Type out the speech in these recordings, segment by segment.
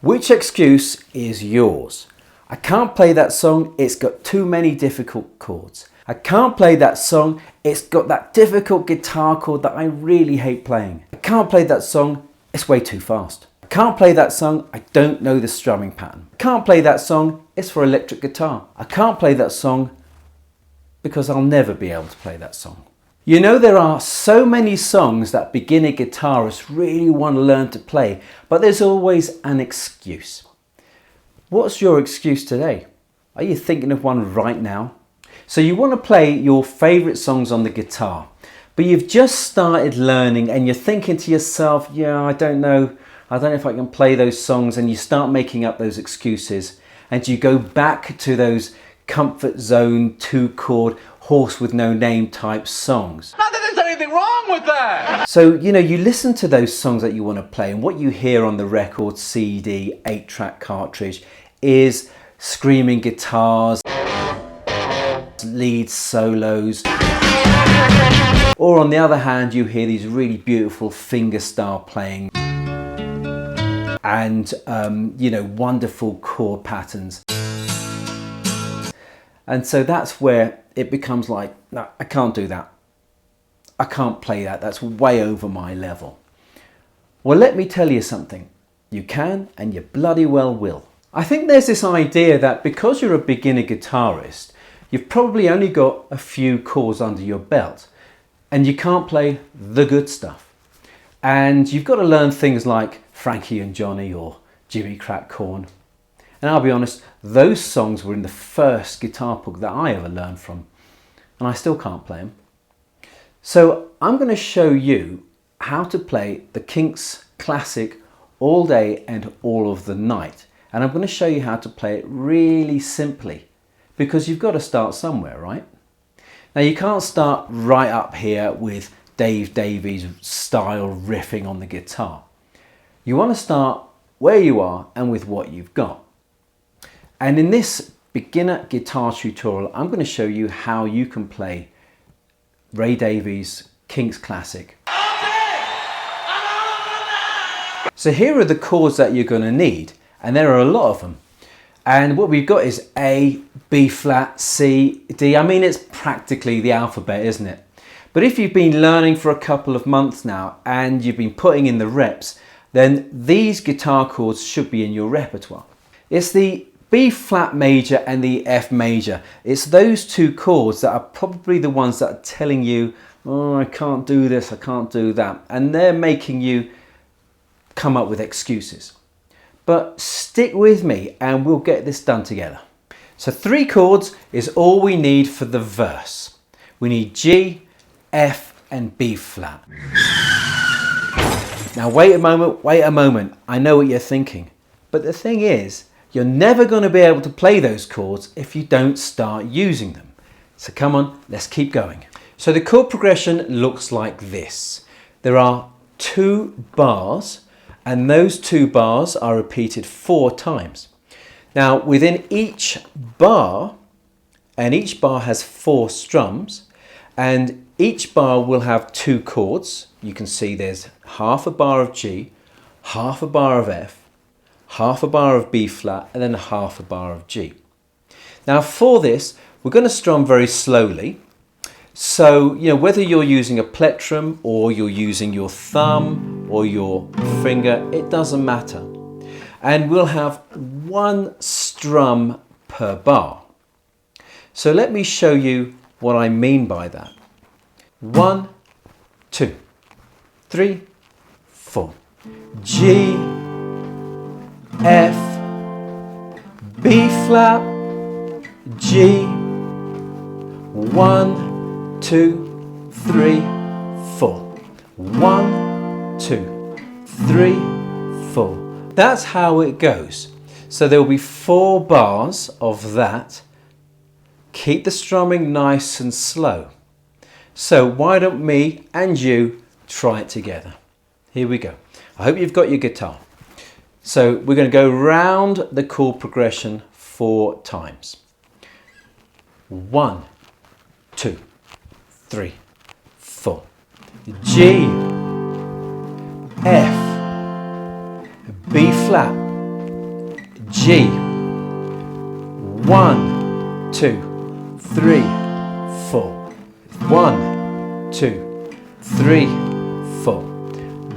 Which excuse is yours? I can't play that song, it's got too many difficult chords. I can't play that song, it's got that difficult guitar chord that I really hate playing. I can't play that song, it's way too fast. I can't play that song, I don't know the strumming pattern. I can't play that song, it's for electric guitar. I can't play that song because I'll never be able to play that song. You know, there are so many songs that beginner guitarists really want to learn to play, but there's always an excuse. What's your excuse today? Are you thinking of one right now? So you want to play your favourite songs on the guitar, but you've just started learning and you're thinking to yourself, yeah, I don't know if I can play those songs, and you start making up those excuses and you go back to those comfort zone 2-chord horse with no name type songs. Not that there's anything wrong with that! So, you know, you listen to those songs that you want to play, and what you hear on the record, CD, 8-track cartridge is screaming guitars, lead solos, or on the other hand you hear these really beautiful fingerstyle playing and you know, wonderful chord patterns. And so that's where it becomes like, no, I can't do that. I can't play that. That's way over my level. Well, let me tell you something. You can, and you bloody well will. I think there's this idea that because you're a beginner guitarist, you've probably only got a few chords under your belt and you can't play the good stuff. And you've got to learn things like Frankie and Johnny or Jimmy Crack Corn. And I'll be honest, those songs were in the first guitar book that I ever learned from, and I still can't play them. So I'm going to show you how to play the Kinks classic All Day and All of the Night. And I'm going to show you how to play it really simply, because you've got to start somewhere, right? Now you can't start right up here with Dave Davies style riffing on the guitar. You want to start where you are and with what you've got. And in this beginner guitar tutorial, I'm going to show you how you can play Ray Davies' Kinks classic. So here are the chords that you're going to need, and there are a lot of them. And what we've got is A, B flat, C, D. I mean, it's practically the alphabet, isn't it? But if you've been learning for a couple of months now and you've been putting in the reps, then these guitar chords should be in your repertoire. It's the B flat major and the F major. It's those two chords that are probably the ones that are telling you, oh, I can't do this, I can't do that. And they're making you come up with excuses. But stick with me and we'll get this done together. So 3 chords is all we need for the verse. We need G, F and B flat. Now wait a moment. I know what you're thinking. But the thing is, you're never going to be able to play those chords if you don't start using them. So come on, let's keep going. So the chord progression looks like this. There are 2 bars, and those 2 bars are repeated 4 times. Now within each bar, and each bar has 4 strums, and each bar will have 2 chords. You can see there's half a bar of G, half a bar of F, half a bar of B flat, and then half a bar of G. Now for this, we're going to strum very slowly. So, you know, whether you're using a plectrum or you're using your thumb or your finger, it doesn't matter. And we'll have 1 strum per bar. So let me show you what I mean by that. 1, 2, 3, 4. G, F, B flat, G, 1, 2, 3, 4. 1, 2, 3, 4. That's how it goes. So there will be 4 bars of that. Keep the strumming nice and slow. So why don't me and you try it together? Here we go. I hope you've got your guitar. So we're going to go round the chord progression 4 times. 1, 2, 3, 4. G, F, B flat, G. 1, 2, 3, 4. 1, 2, 3, 4.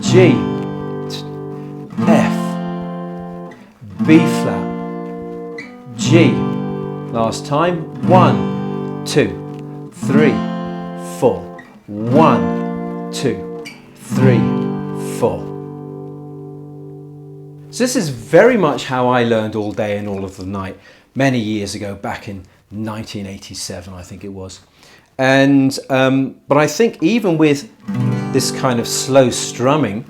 G, F, B flat, G. Last time. 1, 2, 3, 4. 1, 2, 3, 4. So this is very much how I learned All Day and All of the Night many years ago, back in 1987, I think it was. And but I think even with this kind of slow strumming,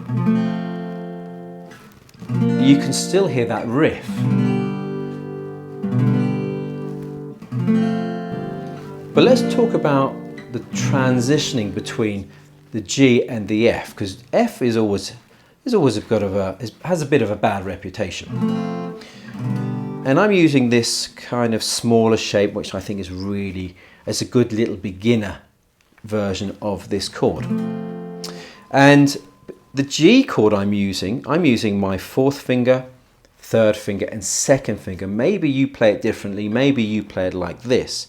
you can still hear that riff. But let's talk about the transitioning between the G and the F, because F has always has a bit of a bad reputation. And I'm using this kind of smaller shape, which I think is it's a good little beginner version of this chord. And the G chord I'm using my 4th finger, 3rd finger and 2nd finger. Maybe you play it differently, maybe you play it like this.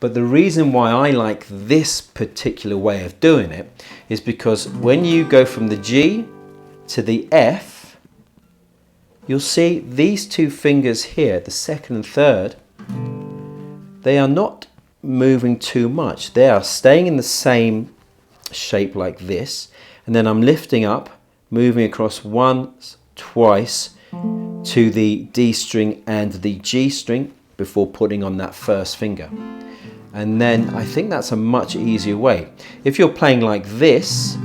But the reason why I like this particular way of doing it is because when you go from the G to the F, you'll see these 2 fingers here, the 2nd and 3rd, they are not moving too much. They are staying in the same shape like this, and then I'm lifting up, moving across once, twice to the D string and the G string before putting on that 1st finger. And then I think that's a much easier way. If you're playing like this,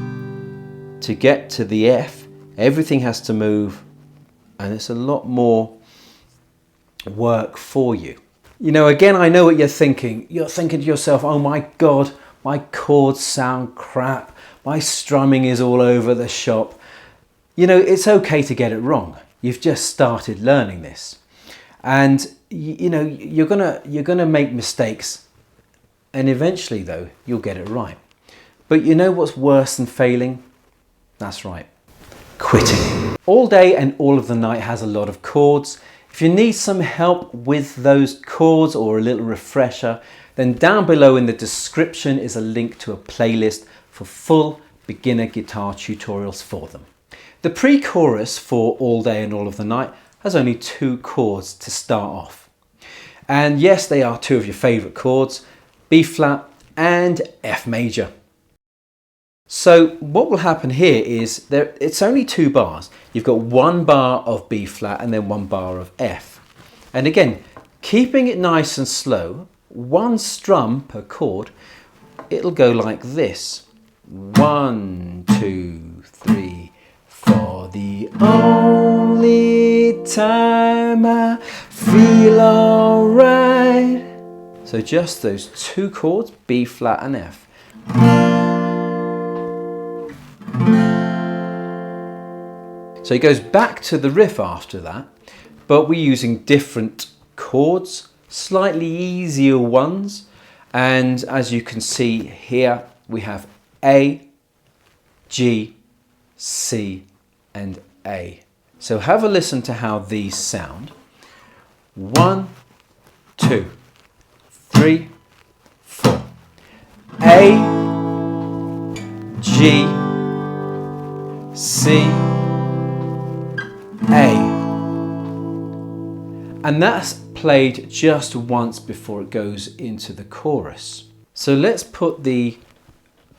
to get to the F, everything has to move, and it's a lot more work for you. You know, again, I know what you're thinking. You're thinking to yourself, oh my God, my chords sound crap. My strumming is all over the shop. You know, it's okay to get it wrong. You've just started learning this. And you know, you're gonna make mistakes, and eventually though, you'll get it right. But you know what's worse than failing? That's right, quitting. All Day and All of the Night has a lot of chords. If you need some help with those chords or a little refresher, then down below in the description is a link to a playlist for full beginner guitar tutorials for them. The pre-chorus for All Day and All of the Night has only 2 chords to start off. And yes, they are 2 of your favourite chords, B flat and F major. So what will happen here is it's only 2 bars. You've got 1 bar of B flat and then 1 bar of F. And again, keeping it nice and slow, 1 strum per chord, it'll go like this. 1, 2, 3, 4. The only time I feel alright. So just those 2 chords, B flat and F. So it goes back to the riff after that, but we're using different chords, slightly easier ones. And as you can see here, we have A, G, C, and A. So have a listen to how these sound. 1, 2, 3, 4. A, G, C, A. And that's played just once before it goes into the chorus. So let's put the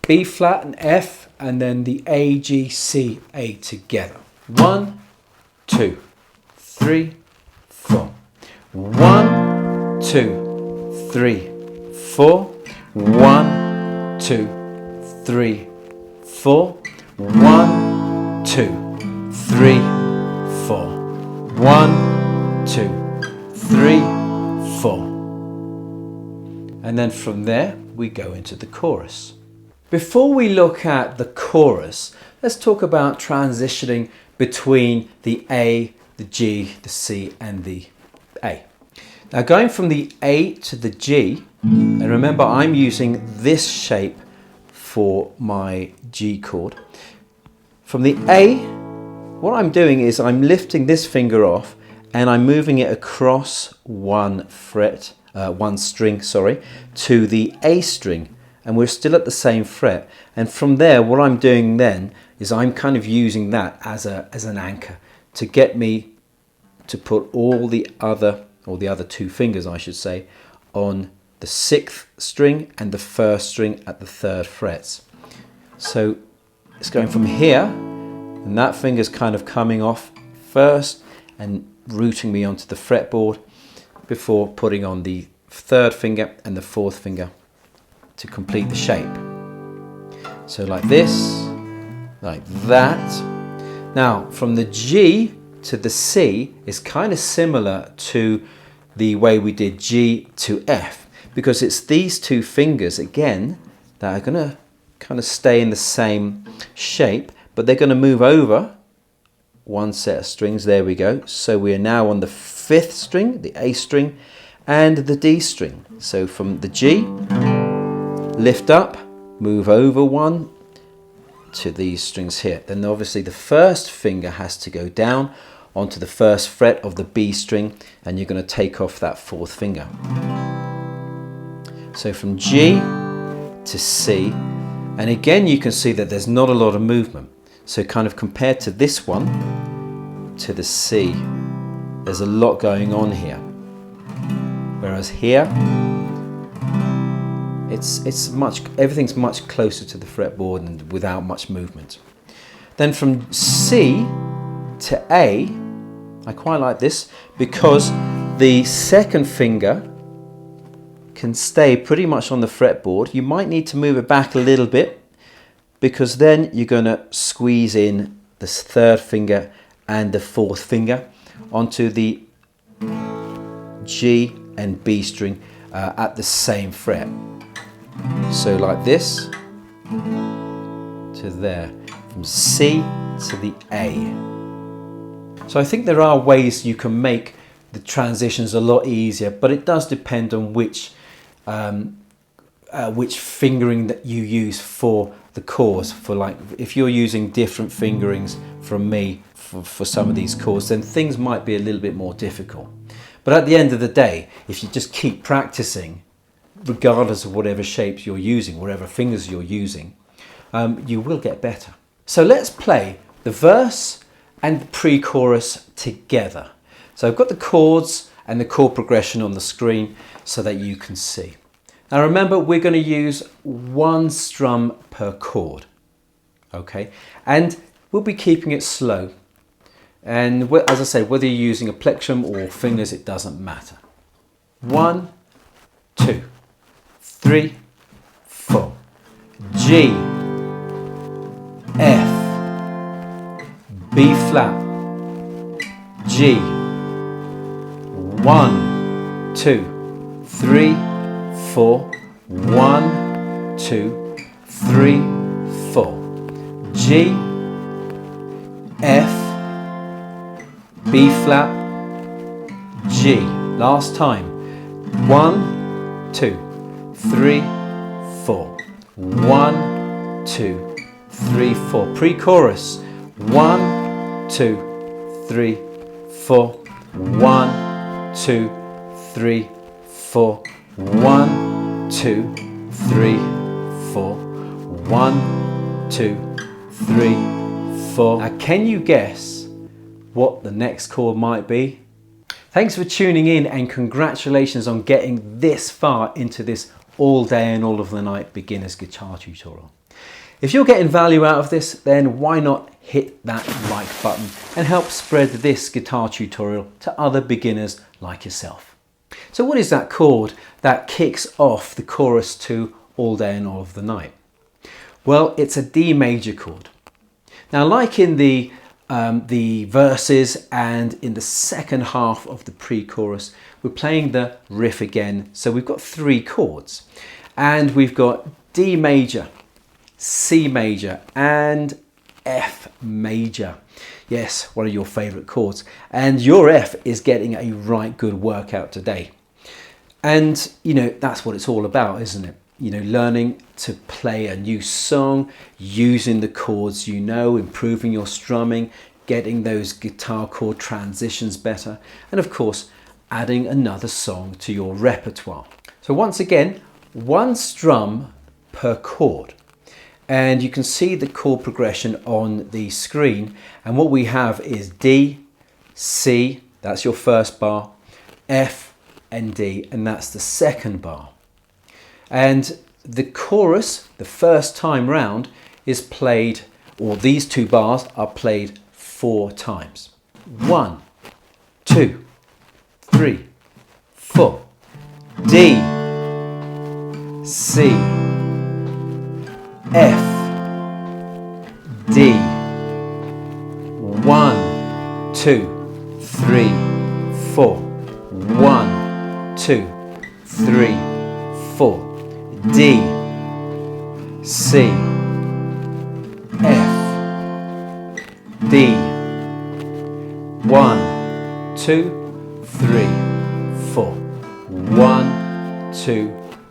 B flat and F and then the A, G, C, A together. 1, 2, 3, 4. 1, 2, 3, 4. 1, 2, 3, 4. 1, 2, 3, 4. 1, 2, 3, 4. And then from there we go into the chorus. Before we look at the chorus, let's talk about transitioning between the A, the G, the C and the A. Now going from the A to the G, and remember I'm using this shape for my G chord. From the A, what I'm doing is I'm lifting this finger off and I'm moving it across one string, to the A string, and we're still at the same fret. And from there, what I'm doing then is I'm kind of using that as an anchor to get me to put all the other, or the other two fingers I should say, on the 6th string and the 1st string at the 3rd frets. So it's going from here, and that finger's kind of coming off first and rooting me onto the fretboard before putting on the 3rd finger and the 4th finger to complete the shape. So like this, like that. Now from the G to the C is kind of similar to the way we did G to F, because it's these two fingers again that are going to kind of stay in the same shape, but they're going to move over one set of strings. There we go. So we are now on the 5th string, the A string, and the D string. So from the G, lift up, move over one to these strings here. Then obviously the 1st finger has to go down onto the 1st fret of the B string, and you're going to take off that 4th finger. So from G to C, and again you can see that there's not a lot of movement. So kind of compared to this one, to the C, there's a lot going on here. Whereas here, everything's much closer to the fretboard and without much movement. Then from C to A, I quite like this because the 2nd finger can stay pretty much on the fretboard. You might need to move it back a little bit, because then you're going to squeeze in the 3rd finger and the 4th finger onto the G and B string at the same fret. So like this to there, from C to the A. So I think there are ways you can make the transitions a lot easier, but it does depend on which fingering that you use for the chords. For like, if you're using different fingerings from me for some of these chords, then things might be a little bit more difficult. But at the end of the day, if you just keep practicing, regardless of whatever shapes you're using, whatever fingers you're using, you will get better. So let's play the verse and the pre-chorus together. So I've got the chords and the chord progression on the screen so that you can see. Now remember, we're going to use one strum per chord, okay? And we'll be keeping it slow. And as I said, whether you're using a plectrum or fingers, it doesn't matter. 1, 2, 3, 4. G, F, B flat, G. 1, 2, 3, 4. 1, 2, 3, 4. G, F, B flat, G. Last time. 1, 2, 3, 4. 1, 2, 3, 4. Pre-chorus. 1, 2, 3, 4. 1, 2, 3, 4. 1, 2, 3, 4. 1, 2, 3, 4. Now, can you guess what the next chord might be? Thanks for tuning in, and congratulations on getting this far into this all day and all of the night beginner's guitar tutorial. If you're getting value out of this, then why not hit that like button and help spread this guitar tutorial to other beginners like yourself. So what is that chord that kicks off the chorus to All Day and All of the Night? Well, it's a D major chord. Now, like in the verses and in the second half of the pre-chorus, we're playing the riff again. So we've got 3 chords, and we've got D major, C major and F major. Yes, one of your favorite chords. And your F is getting a right good workout today. And you know, that's what it's all about, isn't it? You know, learning to play a new song, using the chords you know, improving your strumming, getting those guitar chord transitions better, and of course adding another song to your repertoire. So once again, one strum per chord, and you can see the chord progression on the screen, and what we have is D, C, that's your first bar, F and D, and that's the second bar. And the chorus, the first time round, is played, or these two bars are played 4 times. 1, 2, 3, 4. D, C, F, D. 1, 2, 3, 4. 1, 2, 3, 4. D, C, F, D. 1, 2, 3, 4. 1, 2,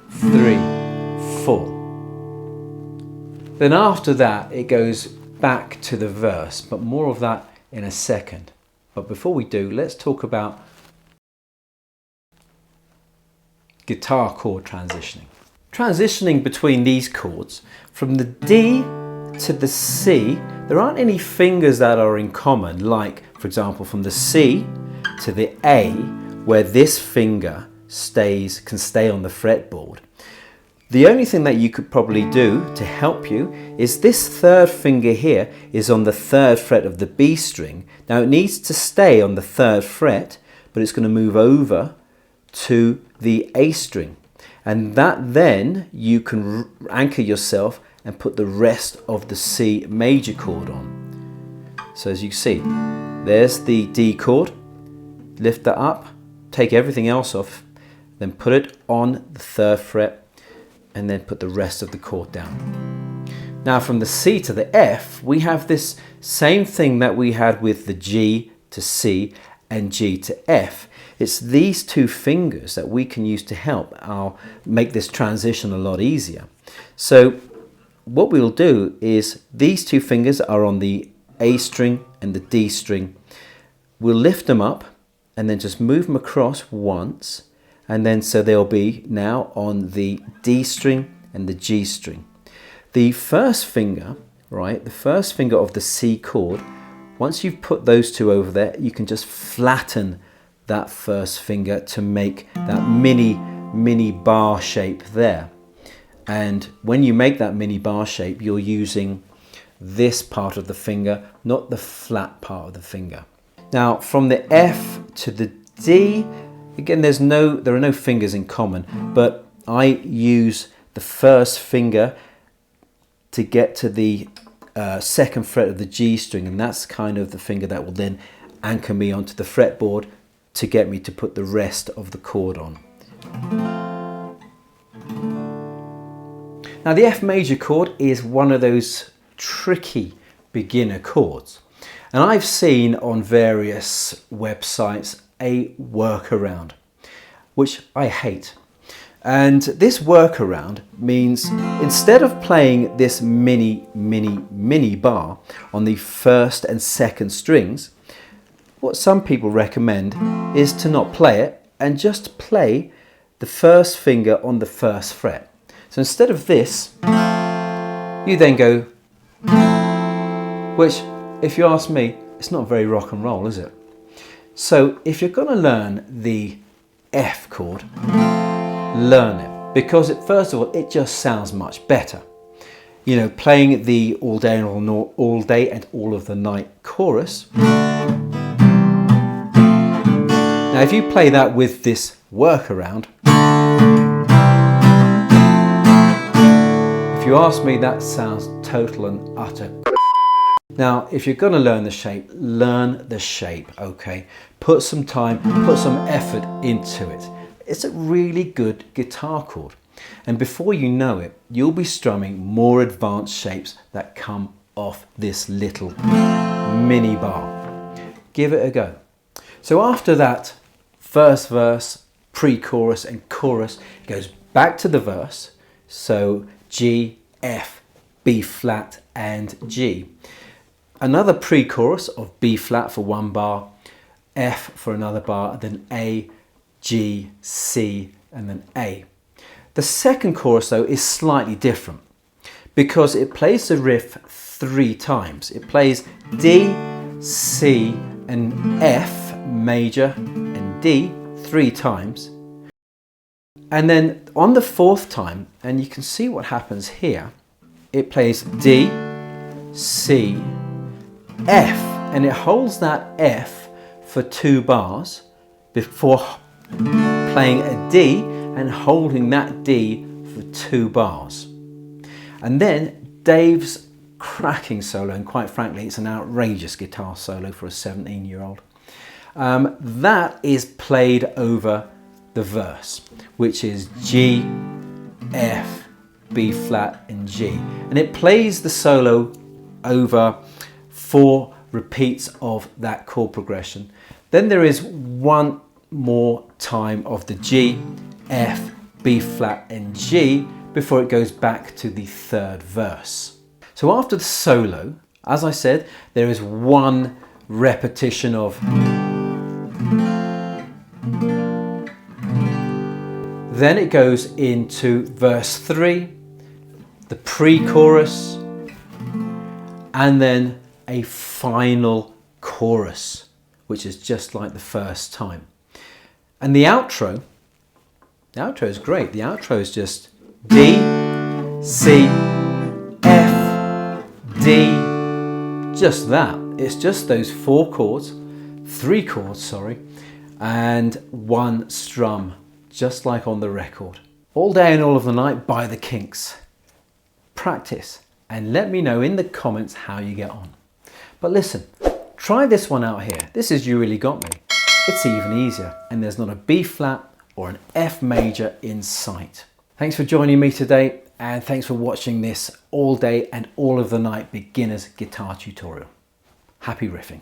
3, 4. Then after that it goes back to the verse, but more of that in a second. But before we do, let's talk about guitar chord transitioning. Transitioning between these chords, from the D to the C, there aren't any fingers that are in common, like for example from the C to the A, where this finger can stay on the fretboard. The only thing that you could probably do to help you is this third finger here is on the 3rd fret of the B string. Now it needs to stay on the 3rd fret, but it's going to move over to the A string. And that then you can anchor yourself and put the rest of the C major chord on. So as you see, there's the D chord, lift that up, take everything else off, then put it on the 3rd fret, and then put the rest of the chord down. Now from the C to the F, we have this same thing that we had with the G to C and G to F. It's these two fingers that we can use to help make this transition a lot easier. So what we'll do is these two fingers are on the A string and the D string. We'll lift them up and then just move them across once, and then so they'll be now on the D string and the G string. The first finger, right, the first finger of the C chord, once you've put those two over there, you can just flatten that first finger to make that mini bar shape there. And when you make that mini bar shape, you're using this part of the finger, not the flat part of the finger. Now from the F to the D, again there are no fingers in common, but I use the first finger to get to the 2nd fret of the G string, and that's kind of the finger that will then anchor me onto the fretboard to get me to put the rest of the chord on. Now the F major chord is one of those tricky beginner chords, and I've seen on various websites a workaround, which I hate. And this workaround means instead of playing this mini bar on the 1st and 2nd strings, what some people recommend is to not play it and just play the first finger on the 1st fret. So instead of this, you then go, which if you ask me, it's not very rock and roll, is it? So if you're going to learn the F chord, learn it, because first of all, it just sounds much better. You know, playing the all day and all of the night chorus. Now if you play that with this workaround, if you ask me, that sounds total and utter. Now if you're going to learn the shape, okay? Put some time, put some effort into it. It's a really good guitar chord, and before you know it, you'll be strumming more advanced shapes that come off this little mini bar. Give it a go. So after that first verse, pre-chorus and chorus, it goes back to the verse. So G, F, B flat and G. another pre-chorus of B flat for one bar, F for another bar, then A, G, C, and then A. The second chorus though is slightly different because it plays the riff 3 times. It plays D, C, and F major and D 3 times. And then on the 4th time, and you can see what happens here, it plays D, C, F, and it holds that F for 2 bars before playing a D and holding that D for 2 bars. And then Dave's cracking solo, and quite frankly it's an outrageous guitar solo for a 17-year-old. That is played over the verse, which is G, F, B flat and G, and it plays the solo over 4 repeats of that chord progression. Then there is one more time of the G, F, B flat and G before it goes back to the 3rd verse. So after the solo, as I said, there is one repetition of, then it goes into verse 3, the pre-chorus, and then a final chorus, which is just like the first time. And the outro is great. The outro is just D, C, F, D, just that. It's just those 4 chords, 3 chords, sorry, and 1 strum, just like on the record. All Day and All of the Night by the Kinks. Practice and let me know in the comments how you get on. But listen, try this one out here. This is You Really Got Me. It's even easier, and there's not a B flat or an F major in sight. Thanks for joining me today, and thanks for watching this All Day and All of the Night beginner's guitar tutorial. Happy riffing.